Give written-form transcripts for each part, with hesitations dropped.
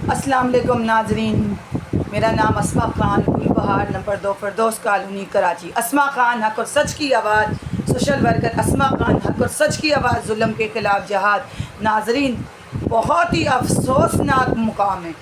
अस्सलाम वालेकुम नाजरीन, मेरा नाम अस्मा खान, गुलबहार नंबर 2 फिरदौस कॉलोनी कराची। अस्मा खान हक और सच की आवाज़, सोशल वर्कर अस्मा खान हक और सच की आवाज़, जुल्म के ख़िलाफ़ जहाद। नाजरीन, बहुत ही अफसोसनाक मुकाम है।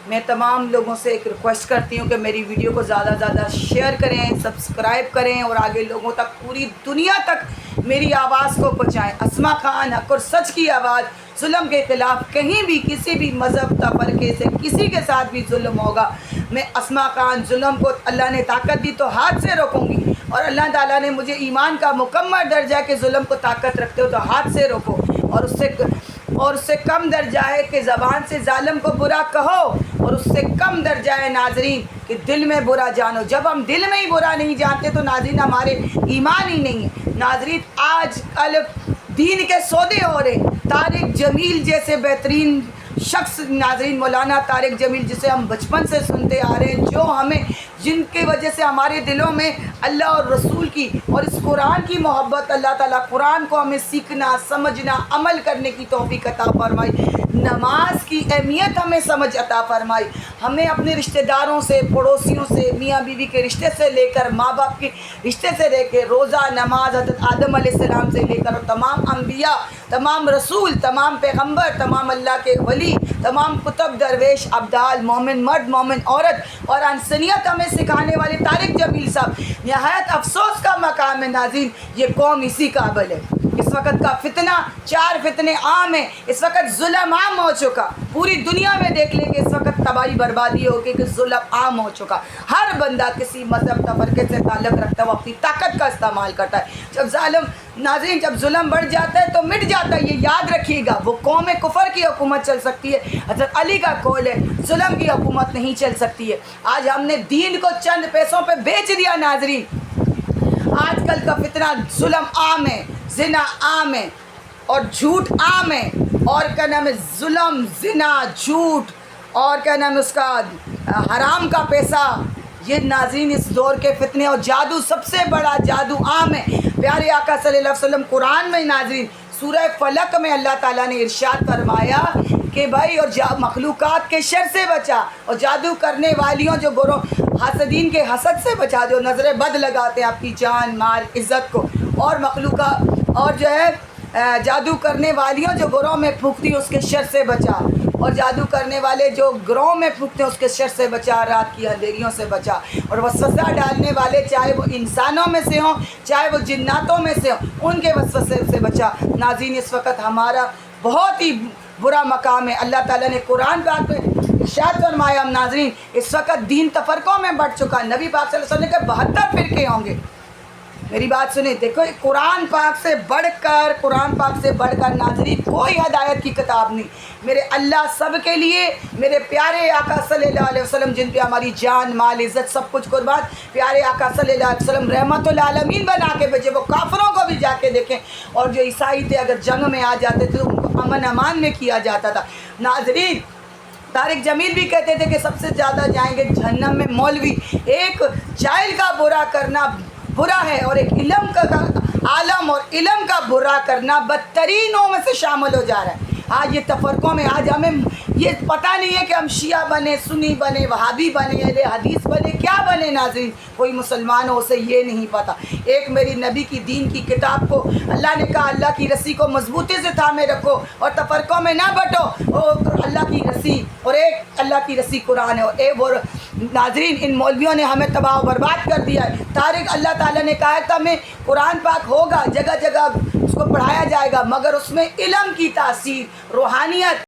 मैं तमाम लोगों से एक रिक्वेस्ट करती हूँ कि मेरी वीडियो को ज़्यादा से ज़्यादा शेयर करें, सब्सक्राइब करें और आगे लोगों तक, पूरी दुनिया तक मेरी आवाज़ को पहुँचाएं। अस्मा खान हक और सच की आवाज़, जुल्म के ख़िलाफ़ कहीं भी किसी भी मज़हब तबरके से किसी के साथ भी जुल्म होगा, मैं अस्मा खान जुल्म को अल्लाह ने ताकत दी तो हाथ से रोकूंगी, और अल्लाह ताला ने मुझे ईमान का मुकम्मल दर्जा कि जुल्म को ताकत रखते हो तो हाथ से रोको, और उससे कम दर्जा है कि ज़बान से जालिम को बुरा कहो, और उससे कम दर्जा है नाजरीन कि दिल में बुरा जानो। जब हम दिल में ही बुरा नहीं जानते तो नाजरीन हमारे ईमान ही नहीं है। नाजरीन, आज कल दीन के सौदे हो रहे। तारिक जमील जैसे बेहतरीन शख्स, नाजरीन मौलाना तारिक जमील, जिसे हम बचपन से सुनते आ रहे हैं, जो हमें, जिनके वजह से हमारे दिलों में अल्लाह और रसूल की और इस कुरान की मोहब्बत, अल्लाह ताला कुरान को हमें सीखना, समझना, अमल करने की तौफीक अता फरमाई, नमाज की अहमियत हमें समझ अता फरमाई, हमें अपने रिश्तेदारों से, पड़ोसियों से, मियाँ बीवी के रिश्ते से लेकर, माँ बाप के रिश्ते से लेकर, रोज़ा नमाज हज़रत आदम अलैहिस्सलाम से लेकर तमाम अम्बिया, तमाम रसूल, तमाम पैगम्बर, तमाम अल्लाह के वली, तमाम कुतुब, दरवेश, अब्दाल, मोमिन मर्द, मोमिन औरत और इंसानियत हमें सिखाने वाले तारिक जमील साहब, नहायत अफसोस का मकाम है नाज़रीन, ये कौम इसी काबिल है। इस वक्त का फितना, 4 फितने आम हैं, इस वक्त जुल्म आम हो चुका। पूरी दुनिया में देख लेंगे इस वक्त तबाही बर्बादी हो गई कि जुल्म आम हो चुका। हर बंदा किसी मजहब तफरके से ताल्लुक़ रखता हुआ अपनी ताकत का इस्तेमाल करता है। जब जालिम, नाज़रीन, जब जुल्म बढ़ जाता है तो मिट जाता है, ये याद रखिएगा। वो कौम कुफर की हुकूमत चल सकती है, हज़रत अली का कौल है, जुल्म की हुकूमत नहीं चल सकती है। आज हमने दीन को चंद पैसों पर बेच दिया नाज़रीन। आजकल का फितना, जुल्म आम है, ज़िना आम है और झूठ आम है, और क्या नाम है, जुल्म, ज़िना, झूठ, और क्या नाम है उसका, हराम का पैसा, ये नाज़रीन इस दौर के फितने। और जादू, सबसे बड़ा जादू आम है। प्यारे आका सल्लल्लाहु अलैहि वसल्लम कुरान में नाज़रीन सूरह फलक में अल्लाह ताला ने इरशाद फरमाया कि भाई, और मखलूक़ात के शर से बचा, और जादू करने वालियों, जो हासदीन के हसद से बचा, जो नज़रें बद लगाते हैं आपकी जान, माल, इज़्ज़त को, और मखलूक़ात, और जो है जादू करने वालियों जो घरों में फूंकती हैं उसके शर से बचा, और जादू करने वाले जो घरों में फूंकते हैं उसके शर से बचा, रात की अंधेरियों से बचा, और वसवसा डालने वाले, चाहे वो इंसानों में से हों, चाहे वो जिन्नातों में से हों, उनके वसवसे से बचा। नाज़रीन, इस वक्त हमारा बहुत ही बुरा मकाम है। अल्लाह ताला ने कुरान पाक में इरशाद फरमाया, हम नाज़रीन, इस वक्त दीन तफरकों में बढ़ चुका। नबी पाक सल्लल्लाहु अलैहि वसल्लम के 72 फ़िरके होंगे। मेरी बात सुने, देखो, कुरान पाक से बढ़कर नाज़रीन कोई हदायत की किताब नहीं। मेरे अल्लाह सब के लिए, मेरे प्यारे आका सल्लल्लाहु अलैहि वसल्लम, जिन पे हमारी जान, माल, इज़्ज़त सब कुछ कुर्बान, प्यारे आका सल्लल्लाहु अलैहि वसल्लम रहमतुल आलमीन बना के भेजे। वो काफिरों को भी जाके देखें, और जो ईसाई थे अगर जंग में आ जाते थे तो उनको अमन अमान में किया जाता था। नाज़रीन, तारिक जमील भी कहते थे कि सबसे ज़्यादा जाएंगे जहन्नम में मौलवी। एक जाहिल का बुरा करना बुरा है, और एक इल्म का आलम और इल्म का बुरा करना बदतरीनों में से शामिल हो जा रहा है। आज ये तफरकों में, आज हमें ये पता नहीं है कि हम शिया बने, सुन्नी बने, वहाबी बने, अहले हदीस बने, क्या बने। नाज़रीन, कोई मुसलमान हो उसे ये नहीं पता। एक मेरी नबी की दीन की किताब को अल्लाह ने कहा, अल्लाह की रस्सी को मजबूती से थामे रखो और तफरकों में ना बटो, और अल्लाह की रस्सी, और एक अल्लाह की रस्सी कुरान है, और एक वो। नाज़रीन, इन मौलवियों ने हमें तबाह बर्बाद कर दिया है। तारिक, अल्लाह ताला ने कहा था हमें कुरान पाक होगा, जगह जगह उसको पढ़ाया जाएगा, मगर उसमें इल्म की तासीर, रूहानियत,